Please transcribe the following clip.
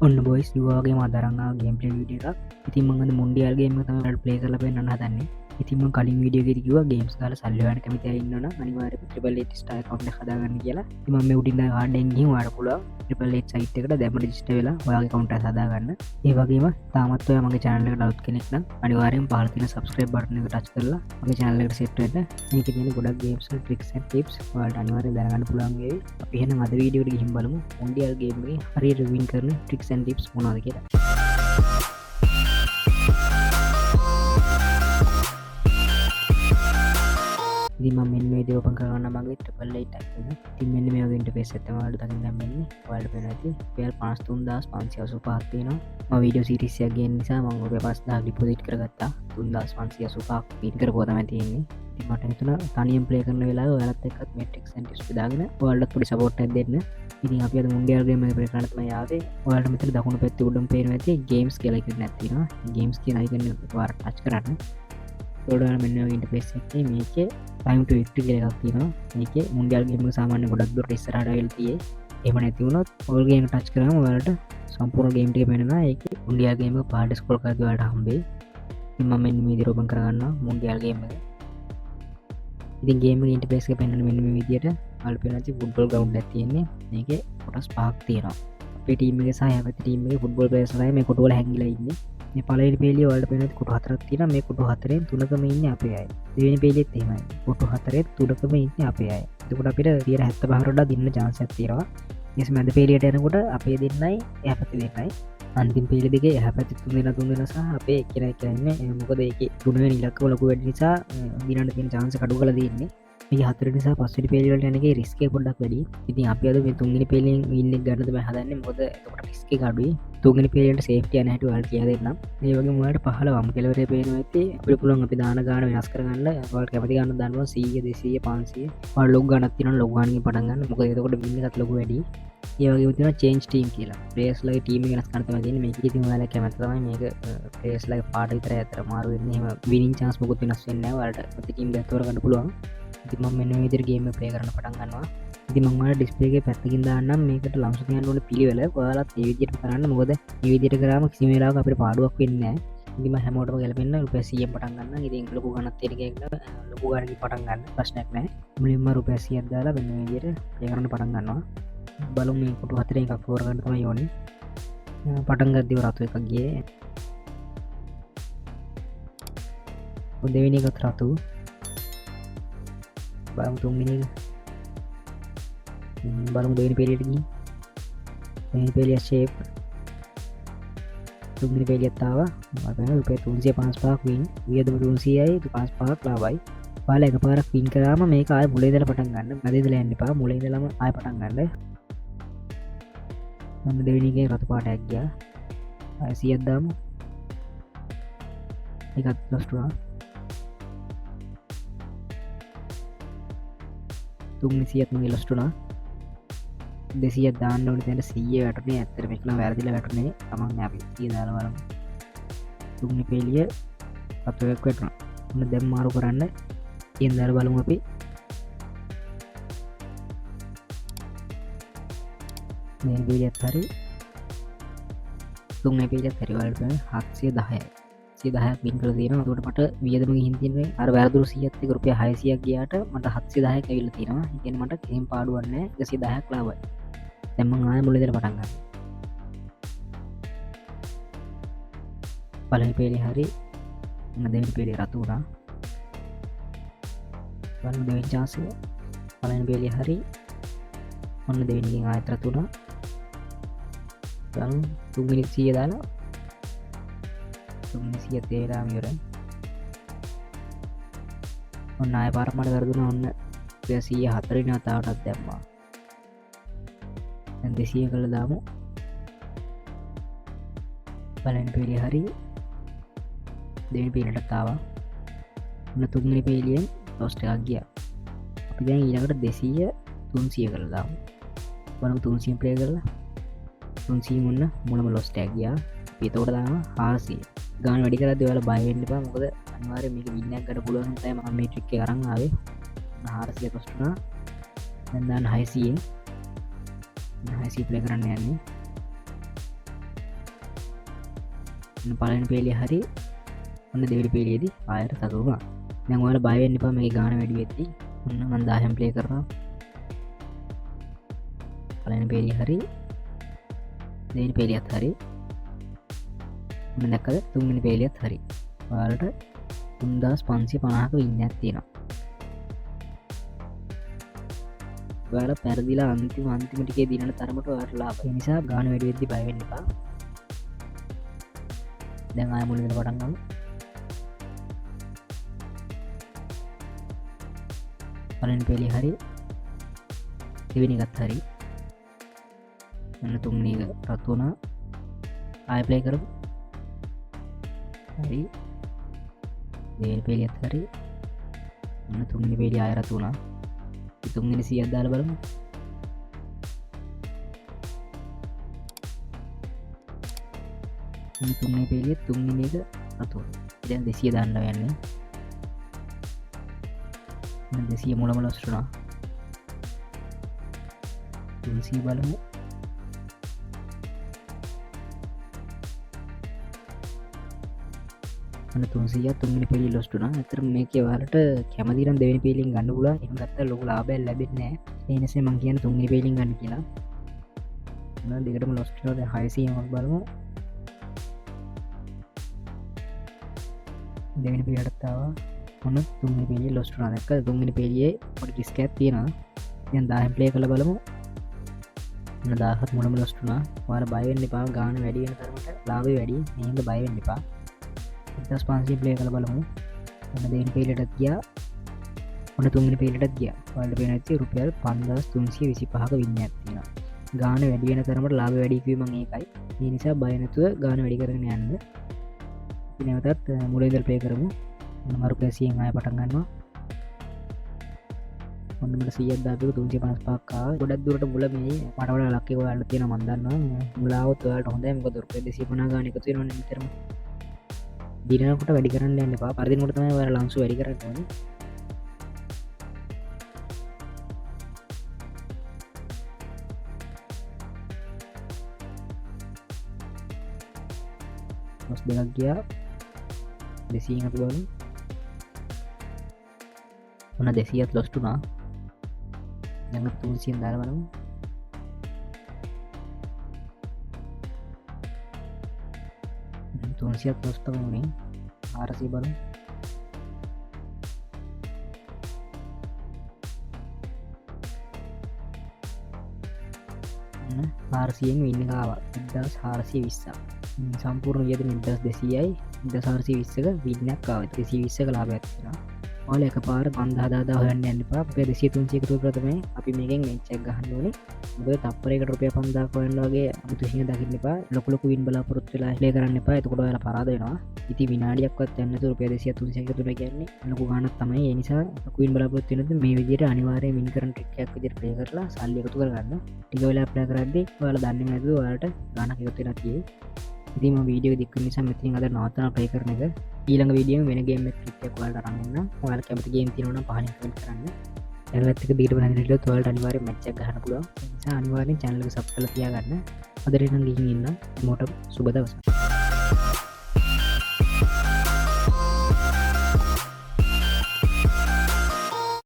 ඔන්න බොයිස් වගේ මදරංගා ගේම් පලේ විඩිය එකක් ඉතින් මඟද මුන්ඩියල් ගේම තම පලේ කරල පෙන්න්න හදන්නේ ඉතිම කලින් විඩියගෙරකිව ගේම්ස් කාල සල්ලවන කමත ඉන්නන අනිවාර ්‍රිපල් ස්ටා කව් හදාගන්න කියලා තිම මේ උඩින්න ආඩෙන්ගි වාඩ පුල ්‍රිපල් සයිට්කට දැම ිස්ට වෙලා ඔයාගේ කවුන්ට සදාගන්න ඒවගේම තාමත්වය මගේ චානලක ලව් කෙනෙක්න අනිවාරෙන් පාලතින සබස්ක්‍රයිබ් බටන ටච් කරලා මගේ චානලට සෙට්ට ඒක තින ගොඩක් ගේම්ස් ට්‍රික්ස් ටිප්ස් වාට අනිවාර දැනගන්න පුළන්ගේ අපිහන මද වීඩියෝට හිම් බලමු ඔන්ඩියල් ගේම්ගේ හරි රවින් කරන ටික්ස් ටිප්ස් මොනාද කියලා ඉතින් මෙන්න මේ දේ ඕපන් කරගන්න මගේ ට්‍රිපල් ලයිට් එකක් ඉතින් මෙන්න මේ වගේ ඉන්ටර්ෆේස් එකක් තමයි ඔයාලට දකින්න මෙන්න ඔයාලට පේන ඇති රුපියල් 53585ක් තියෙනවා මම වීඩියෝ සීරීස් එකක් ගේන නිසා මම රුපියල් 5000 ඩිපොසිට් කරගත්තා 3585ක් පින් කරපුවා තමයි තියෙන්නේ ඉතින් මට හිතුණා තනියම ප්ලේ කරන වෙලාවේ ඔයාලත් එක්කත් මේ ට්‍රික්ස් ඇන්ඩ් ටිප්ස් බෙදාගෙන ඔයාලට පොඩි සපෝට් එකක් දෙන්න ඉතින් අපි අද මුන්ඩියල් ගේම් එක ප්ලේ කරන්න තමයි ආවේ ඔයාලට මෙතන දකුණු පැත්තේ උඩම පේනවා ඇති ගේම්ස් කියලා එකක් නැති තියෙනවා ගේම්ස් කියන අයිකන් එක පාර ටච් කරන්න ොඩ මෙන්න ඉන්ටපේස් එකේ මේකේ ටයිම් ටු වික්ටරි කියලා එකක් තියෙනවා මේකේ මුන්ඩියල් ගේම් එක සාමාන්‍ය ගොඩක් දුරට ඉස්සරහට වෙලා තියෙයි එහෙම නැති වුණොත් ඕල් ගේම් එක ටච් කරාම ඔයාලට සම්පූර්ණ ගේම් ටික පේනවා ඒකේ මුන්ඩියල් ගේම් එක පාට ස්ක්‍රෝල් කරද්දී ඔයාලට හම්බෙයි ඉතින් මම මෙන්න මේ විදිහට ඕපන් කරගන්නවා මුන්ඩියල් ගේම් එක ඉතින් ගේම් එකේ ඉන්ටර්ෆේස් එක පෙන්වන්න මෙන්න මේ විදිහට ඔයාලට පේනවා ඇති ෆුට්බෝල් ග්‍රවුන්ඩ් එකක් තියෙන්නේ මේකේ කොටස් පහක් තියෙනවා අපේ ටීම් එකේ සහ යහපත් ටීම් එකේ ෆුට්බෝල් ප්ලේයර්ස්ලා මේ කොටු වල හැංගිලා ඉන්නේ මේ පළවෙනි පේලිය වලට පේන කොටු හතරක් තියෙනවා මේ කොටු හතරෙන් තුනකම ඉන්නේ අපේ අය දෙවෙනි පේලියෙත් එහෙමයි කොටු හතරෙන් තුනකම ඉන්නේ අපේ අය එතකොට අපිට 75 වඩා දින්න chance එකක් තියෙනවා ඊස් මැද පේලියට එනකොට අපේ දෙන්නයි එහා පැත්තේ දෙන්නයි අන්තිම පේලිය දෙකේ එහා පැත්තේ තුන් දෙනා සහ අපේ එක්කෙනා ඉන්නේ මොකද ඒකේ තුන්වෙනි ඉලක්කය ලොකු වැඩි නිසා දිනන්න තියෙන chance එක අඩු කරලා තියෙන්නේ මේ හතර නිසා පස්වෙනි පේලිය වලට යන එකේ රිස්ක් එක පොඩ්ඩක් වැඩි. ඉතින් අපි අද මේ තුන්වෙනි පේලියෙන් වින් එක ගන්න තමයි හදන්නේ. මොකද එතකොට රිස්ක් එක අඩුයි. තුන්වෙනි පේලියට සේෆ්ටි යන හැටි ඔයාලට කියලා දෙන්නම්. මේ වගේම ඔයාලට 15 වම් කෙළවරේ පේනවා ඇති. අපිට පුළුවන් අපි දාන ගාන වෙනස් කරගන්න. ඔයාලට කැමති ගාන දාන්න පුළුවන් 100 200 500. ඔයාලා ලොග් ගානක් තියෙනවා ලොග් ගානකින් පටන් ගන්න. මොකද එතකොට වින් එකත් ලොකු වැඩි. ඒ වගේම තියෙනවා චේන්ජ් ටීම් කියලා. ප්ලේයර්ස්ලාගේ ටීම් එක වෙනස් කරන්න තමයි තියෙන්නේ. මේක ඉතින් ඔයාලා කැමති තමයි මේක ප්ලේයර්ස්ලාගේ පාට විතරයි අතර මාරු වෙන්නේ. එහෙම විනින් chance මොකුත් වෙනස් වෙන්නේ නැහැ. ඔයාලට ප්‍රති ටීම් එකක් තෝරගන්න පුළුවන්. ඉතින් මම මෙන්න මේ විදිහට ගේම් එක ප්ලේ කරන්න පටන් ගන්නවා. ඉතින් මම ඔයාලට ඩිස්ප්ලේ එකේ පැත්තකින් දාන්නම් මේකට ලම්ස් තියන්න ඕනේ පිළිවෙල. ඔයාලත් මේ විදිහට කරන්න. මොකද මේ විදිහට කරාම කිසිම වෙලාවක අපිට පාඩුවක් වෙන්නේ නැහැ. ඉතින් මම හැමෝටම ගැලපෙන්න රුපියල් 100න් පටන් ගන්නම්. ඉතින් ලොකු ගණනක් තියෙන කෙනෙක්ට ලොකු ගණනකින් පටන් ගන්න ප්‍රශ්නයක් නැහැ. මුලින්ම රුපියල් 100ක් දාලා මෙන්න මේ විදිහට ප්ලේ කරන්න පටන් ගන්නවා. බලමු මේ කොටු හතරෙන් එකක් ෆෝර් ගන්න තමයි ඕනේ. පටන් ගද්දී රතු එකක් ගියේ. දෙවෙනි එකත් රතු. බලමු තුන්වෙනි එක. බලමු දෙවෙනි පේලියට ගිහින්. දෙවෙනි පේලිය ෂේප්. තුන්වෙනි පේලියට ආවා. මම බලන රුපියල් 355ක් වින්. වියදම 300යි 55ක් ලාභයි. ඔයාලා එකපාරක් වින් කරාම මේක ආයෙ මුලින් ඉඳලා පටන් ගන්න. මැද ඉඳලා යන්න එපා. මුලින් ඉඳලාම ආයෙ පටන් ගන්න. මම දෙවෙනි එකේ රතු පාටයක් ගියා. ආයෙ 100ක් දාමු. ඒකත් ප්ලස් 2. තුන්වෙනි 100ත් මගේ ලොස්ට් වුණා. 200ක් දාන්න ඕනේ දැන් 100 වැටුනේ. ඇත්තට මේක නම් වැරදිලා වැටුනේ. තමන් අපි 100 දාලා බලමු. තුන්වෙනි පේලිය රතු එකක් වැටුණා. මොන දැන් මාරු කරන්න. 100 දාලා බලමු අපි. මේ පේලියත් හරි. තුන්වෙනි පේලියත් හරි වලට 710යි. 710ක් වින් කරලා තියෙනවා. ඒකට මට වියදම ගිහින් තියෙන්නේ අර වැරදුණු 100ත් එක රුපියල් 600ක් ගියාට මට 710ක් ඇවිල්ලා තියෙනවා. ඒ කියන්නේ මට කිසිම පාඩුවක් නැහැ. 110ක් ලාභයි. දැන් මම ආයෙ මුලින් ඉඳලා පටන් ගන්නවා. පළවෙනි පේලිය හරි. මම දෙවෙනි පේලිය රතු වුණා. බලමු දෙවෙනි chance එක. පළවෙනි පේලිය හරි. ඔන්න දෙවෙනි එකෙන් ආයෙත් රතු වුණා. දැන් තුන්වෙනි 100 දාලා තුන්වෙනි 100 තේරාම ඉවරයි. ඔන්න ආයෙ පාරක් මට වැරදුනා. ඔන්න 104 වෙනි වතාවටත් දැම්මා. දැන් 200 කළා දාමු. බලන්න පේලිය හරි. දෙවෙනි පේලියට ආවා. ඔන්න තුන්වෙනි පේලියෙන් ලොස්ට් එකක් ගියා. අපි දැන් ඊළඟට 200 300 කරලා දාමු. බලමු 300 ප්ලේ කරලා 300 මුන්න මුලම ලොස්ට් එකක් ගියා. අපි එතකොට දානවා 400. ගාන වැඩි කරද්දී ඔයාලා බය වෙන්න එපා. මොකද අනිවාර්යයෙන් මේක වින් එකක් ගන්න පුළුවන් නිසා මම මේ ට්‍රික් එක අරන් ආවේ. 400 කොස්ට් වුණා. දැන් දාන්න 600. 600 ප්ලේ කරන්න යන්නේ. පලන පේලිය හරි ඔන්න දෙවැනි පේලියේදී ආයර සතුරුණා. දැන් ඔයාලා බය වෙන්න එපා මේ ගාන වැඩි වෙද්දී. ඔන්න මම 10න් ප්ලේ කරනවා. පලන පේලිය හරි දෙවැනි පේලියත් හරි. ඔන්න දැක්කද තුන්වෙනි පේලියත් හරි. ඔයාලට 3550ක වින්නයක් තියෙනවා. ඔයාලා පෙරදිලා අන්තිම ටිකේ දිනන තරමට ඔයාලට ලාභ. ඒ නිසා ගාන වැඩි වෙද්දී බය වෙන්න එපා. දැන් ආය මුලින්ම පටන් ගමු. පළවෙනි පේලිය හරි දෙවෙනි එකත් හරි. ඔන්න තුන්වෙනි එක රත් වුණා. ආය ප්ලේ කරමු. හරි. දෙවෙනි පේලියත් හරි. ඔන්න තුන්වෙනි පේලිය ආය රත් වුණා. තුන්වෙනි 100ක් දාලා බලමු. ඔන්න තුන්වෙනි පේලිය තුන්වෙනි එක රත් වුණා. දැන් 200 දාන්න යන්නේ. 200 මුලම ලොස් වුණා. 300 බලමු. අන්න 300 තුන්වෙනි පේලිය ලොස් වුණා. අතර මේකේ ඔයාලට කැමති නම් දෙවෙනි පේලියෙන් ගන්න පුළුවන්. එහෙම ගත්තා ලොකු ලාභයක් ලැබෙන්නේ නැහැ. ඒ නිසා මම කියන්නේ තුන්වෙනි පේලියෙන් ගන්න කියලා. මම දෙකටම ලොස් වෙනවා. දැන් 600ක් බලමු. දෙවෙනි පේලියට ආවා. ඔන්න තුන්වෙනි පේලිය ලොස් වුණා. දැක්කද තුන්වෙනි පේලියේ පොඩි රිස්ක් එකක් තියෙනවා. දැන් 10න් ප්ලේ කරලා බලමු. ඔන්න 1000ත් මුලම ලොස් වුණා. ඔයාලා බය වෙන්න එපා. ගාන වැඩි වෙන තරමට ලාභය වැඩි. මේ හින්දා බය වෙන්න එපා. 1500 ප්ලේ කරලා බලමු. ඔන්න දෙවෙනි පේලියටත් ගියා. ඔන්න තුන්වෙනි පේලියටත් ගියා. ඔයාලට පේන ඇති රුපියල් 5325ක වින්නයක් තියෙනවා. ගාන වැඩි වෙන තරමට ලාභය වැඩි කිව්වේ මම ඒකයි. ඒ නිසා බය නැතුව ගාන වැඩි කරගෙන යන්න. අපි නැවතත් මුලින් ඉඳලා ප්ලේ කරමු. ඔන්න මරු 100න් ආය පටන් ගන්නවා. ඔන්න මට 100ක් දාපු 355ක් ආවා. ගොඩක් දුරට මුල මේ මට වඩා ලක් එක ඔයාලට තියෙනවා මම දන්නවා. මුල આવොත් ඔයාලට හොඳයි. මොකද රුපියල් 250 ගාන එකතු වෙනවනේ නිතරම. දිනනකොට වැඩි කරන්න යන්න එපා. පරදිනකොට තමයි ඔයාලා ලංසු වැඩි කරන්න ඕනේ. මොස් දෙකක් ගියා. 200න් අපි බලමු. ඔන්න 200ත් ලොස් වුණා. දැන් 300න් දාලා බලමු. තුන්සියක් ලොස් තමයි 400 බලමු. ඔන්න 400න් වින් එක ආවා. 1420ක්. සම්පූර්ණ වියදම 1200යි. 1420ක වින් එකක් ආවා. 320ක ලාභයක් තියෙනවා. ඔයාලා එකපාර 5000 හොයන්න යන්න එපා. රුපියල් 200 300 එකතු කරලා තමයි අපි මේකෙන් මෙච් එක ගහන්න ඕනේ. මොකද තප්පරයකට රුපියල් 5000ක් හොයන්න වගේ අමුතු විශ්ින් දකින්න එපා. ලොකු ලොකු වින් බලාපොරොත්තු වෙලා ප්ලේ කරන්න එපා. එතකොට ඔයාලා පරාද වෙනවා. ඉතින් විනාඩියක්වත් යන්නේ නැතුව රුපියල් 200 300 එකතු කරලා කියන්නේ ලොකු ගාණක් තමයි. ඒ නිසා ලොකු වින් බලාපොරොත්තු වෙනද මේ විදිහට අනිවාර්යයෙන් වින් කරන ට්‍රික් එකක් විදිහට ප්ලේ කරලා සල්ලි එකතු කරගන්න. ටික වෙලා ප්ලේ කරද්දී ඔයාලා දන්නේ නැතුව ඔයාලට ගාණක් එකතු වෙලා තියෙයි. ඉතින් මම වීඩියෝ එක දික් නිසා මෙතනින් අද නවත්තනවා ප්ලේ කරන එක. ඊළඟ වීඩියෝෙන් වෙන ගේම් එකක් ක්ලික් එකක් ඔයාලට අරන් එන්න. ඔයාලා කැමති ගේම් තියෙනවා නම් පහලින් කමෙන්ට් කරන්න. channel එක දිගට බලන්න හිටියොත් ඔයාලට අනිවාර්යෙන් මැච් එකක් ගහන්න පුළුවන්. ඒ නිසා අනිවාර්යෙන් channel එක සබ් කරලා තියාගන්න. අදට නම් ගිහින් ඉන්න. මොකටද සුබ දවසක්.